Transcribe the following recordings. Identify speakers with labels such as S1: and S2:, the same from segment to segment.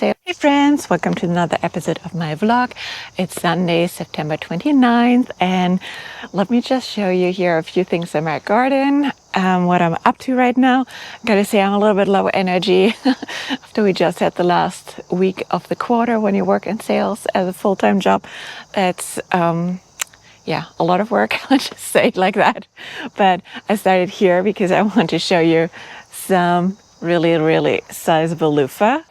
S1: Hey friends, welcome to another episode of my vlog. It's Sunday, September 29th, and let me just show you here a few things in my garden, what I'm up to right now. I gotta say I'm a little bit low energy after we just had the last week of the quarter. When you work in sales as a full-time job, it's yeah, a lot of work, let's just say it like that. But I started here because I want to show you some really sizable loofah.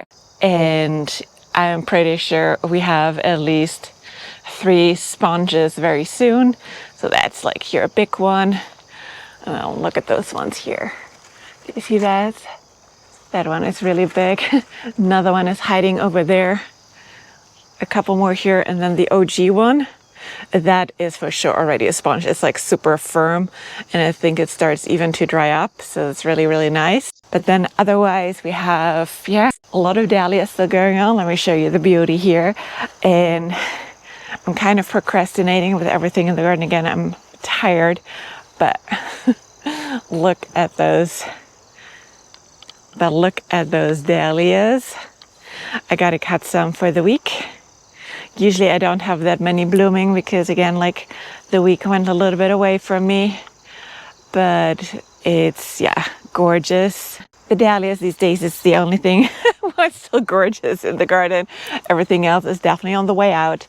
S1: And I'm pretty sure we have at least 3 sponges very soon. So that's like here a big one. Oh, look at those ones here. Do you see that? That one is really big. Another one is hiding over there. A couple more here, and then the OG one. That is for sure already a sponge. It's like super firm, and I think it starts even to dry up, so it's really nice. But then otherwise we have, yeah, a lot of dahlias still going on. Let me show you the beauty here. And I'm kind of procrastinating with everything in the garden again. I'm tired, but look at those. But look at those dahlias. I gotta cut some for the week. Usually I don't have that many blooming because, again, like the week went a little bit away from me. But it's, yeah, gorgeous. The dahlias these days is the only thing what's still gorgeous in the garden. Everything else is definitely on the way out.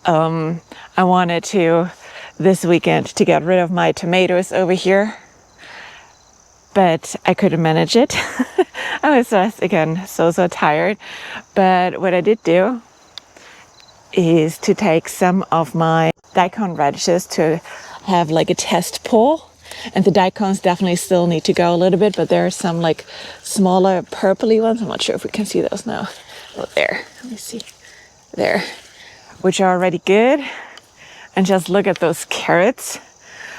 S1: I wanted to, this weekend, to get rid of my tomatoes over here, but I couldn't manage it. I was just, again, so tired. But what I did do is to take some of my daikon radishes to have like a test pull. And the daikons definitely still need to go a little bit, but there are some like smaller purpley ones. I'm not sure if we can see those now. Oh, there, let me see. There, which are already good. And just look at those carrots.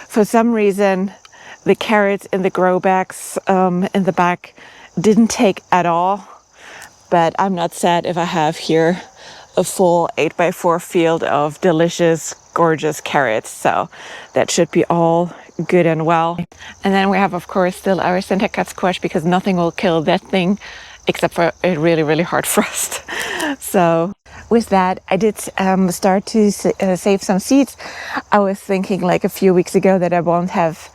S1: For some reason, the carrots in the grow bags in the back didn't take at all. But I'm not sad if I have here a full 8x4 field of delicious, gorgeous carrots. So that should be all good and well. And then we have, of course, still our center cut squash, because nothing will kill that thing except for a really hard frost. So with that, I did start to save some seeds. I was thinking like a few weeks ago that I won't have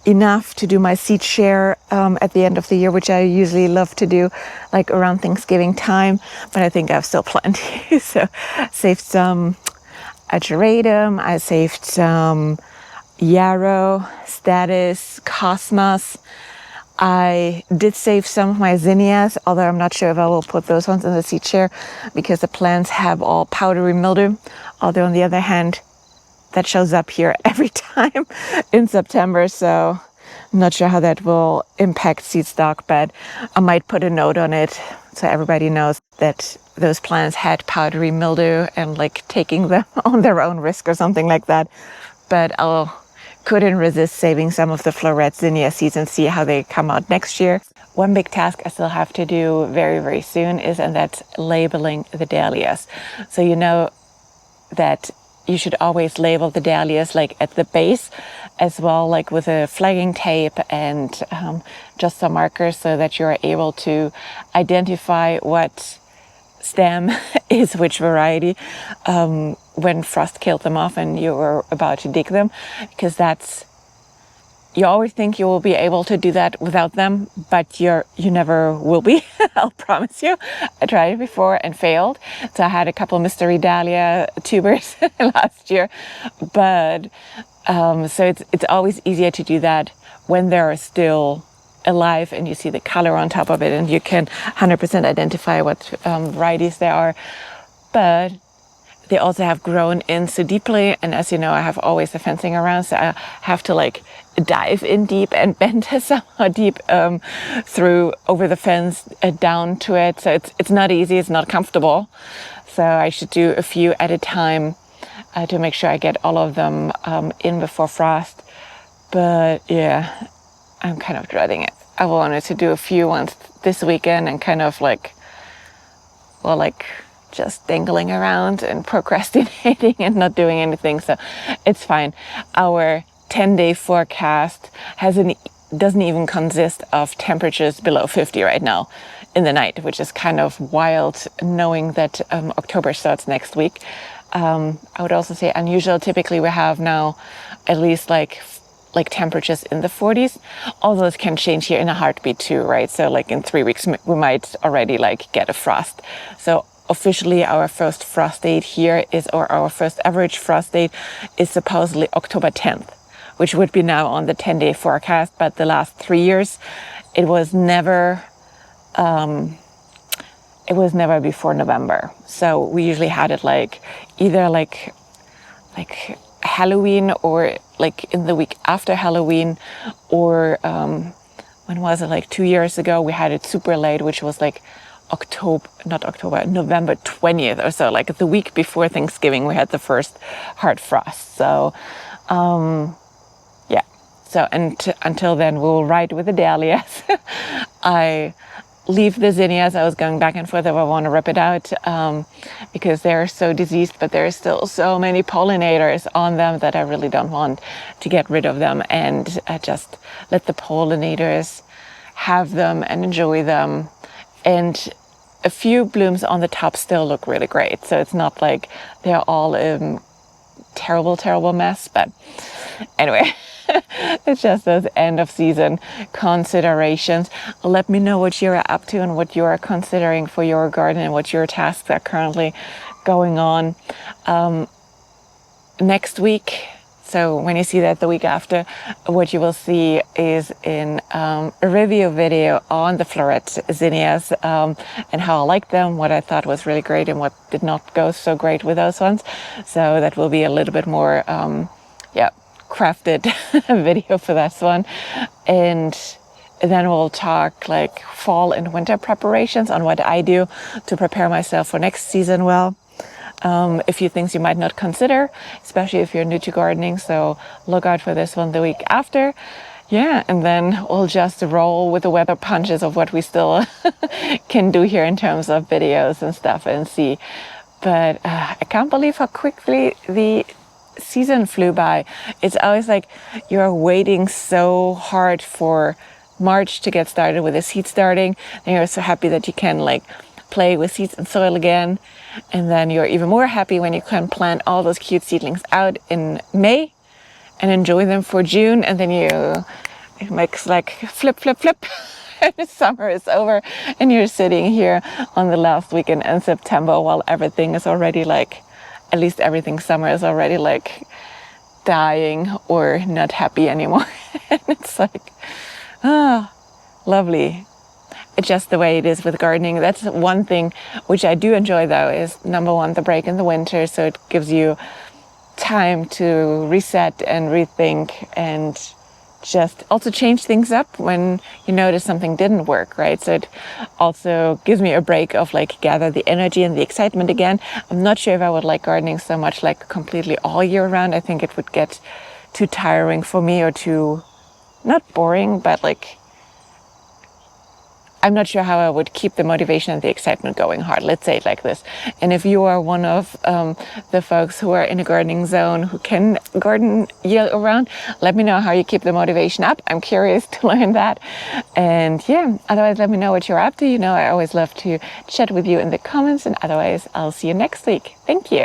S1: enough to do my seed share at the end of the year, which I usually love to do like around Thanksgiving time, but I think I have still plenty. So saved some ageratum, I saved some yarrow, status, cosmos. I did save some of my zinnias, although I'm not sure if I will put those ones in the seed share because the plants have all powdery mildew. Although on the other hand, that shows up here every time in September, so I'm not sure how that will impact seed stock, but I might put a note on it so everybody knows that those plants had powdery mildew and like taking them on their own risk or something like that. But couldn't resist saving some of the floret zinnia seeds and see how they come out next year. One big task I still have to do very soon and that's labeling the dahlias. So you know that you should always label the dahlias like at the base as well, like with a flagging tape and just some markers so that you're able to identify what stem is which variety when frost killed them off and you were about to dig them, because you always think you will be able to do that without them, but you never will be. I'll promise you. I tried it before and failed. So I had a couple mystery dahlia tubers last year, but so it's always easier to do that when they're still alive and you see the color on top of it and you can 100% identify what varieties they are. But they also have grown in so deeply, and as you know, I have always the fencing around, so I have to like dive in deep and bend somehow deep through over the fence down to it. So it's not easy, it's not comfortable. So I should do a few at a time to make sure I get all of them in before frost. But yeah, I'm kind of dreading it. I wanted to do a few ones this weekend and kind of like, well, like just dangling around and procrastinating and not doing anything. So it's fine. Our 10-day forecast doesn't even consist of temperatures below 50 right now. in the night, which is kind of wild knowing that October starts next week. I would also say unusual. Typically we have now at least like temperatures in the 40s, although it can change here in a heartbeat too, right? So like in 3 weeks we might already like get a frost. So officially our first frost date here is, or our first average frost date is supposedly October 10th, which would be now on the 10-day forecast. But the last 3 years it was never before November. So we usually had it like either like Halloween, or like in the week after Halloween, or when was it, like 2 years ago we had it super late, which was like November 20th or so, like the week before Thanksgiving we had the first hard frost. So yeah, so until then we'll ride with the dahlias. I leave the zinnias. I was going back and forth if I want to rip it out because they're so diseased, but there's still so many pollinators on them that I really don't want to get rid of them, and just let the pollinators have them and enjoy them. And a few blooms on the top still look really great, so it's not like they're all terrible mess. But anyway, it's just those end of season considerations. Let me know what you're up to and what you are considering for your garden and what your tasks are currently going on. Next week, so when you see that the week after, what you will see is in a review video on the floret zinnias and how I like them, what I thought was really great and what did not go so great with those ones. So that will be a little bit more crafted video for this one. And then we'll talk like fall and winter preparations on what I do to prepare myself for next season well. A few things you might not consider, especially if you're new to gardening, so look out for this one the week after. Yeah, and then we'll just roll with the weather punches of what we still can do here in terms of videos and stuff and see. But I can't believe how quickly the season flew by. It's always like you're waiting so hard for March to get started with the seed starting, and you're so happy that you can like play with seeds and soil again, and then you're even more happy when you can plant all those cute seedlings out in May and enjoy them for June, and then it makes like flip and summer is over and you're sitting here on the last weekend in September while everything is already like, at least everything summer is already like dying or not happy anymore. And it's like, lovely. It's just the way it is with gardening. That's one thing which I do enjoy though, is number one, the break in the winter. So it gives you time to reset and rethink and just also change things up when you notice something didn't work, right? So it also gives me a break of like gather the energy and the excitement again. I'm not sure if I would like gardening so much like completely all year round. I think it would get too tiring for me, or too, not boring, but like I'm not sure how I would keep the motivation and the excitement going hard. Let's say it like this. And if you are one of the folks who are in a gardening zone who can garden year around, let me know how you keep the motivation up. I'm curious to learn that. And yeah, otherwise let me know what you're up to. You know, I always love to chat with you in the comments, and otherwise I'll see you next week. Thank you.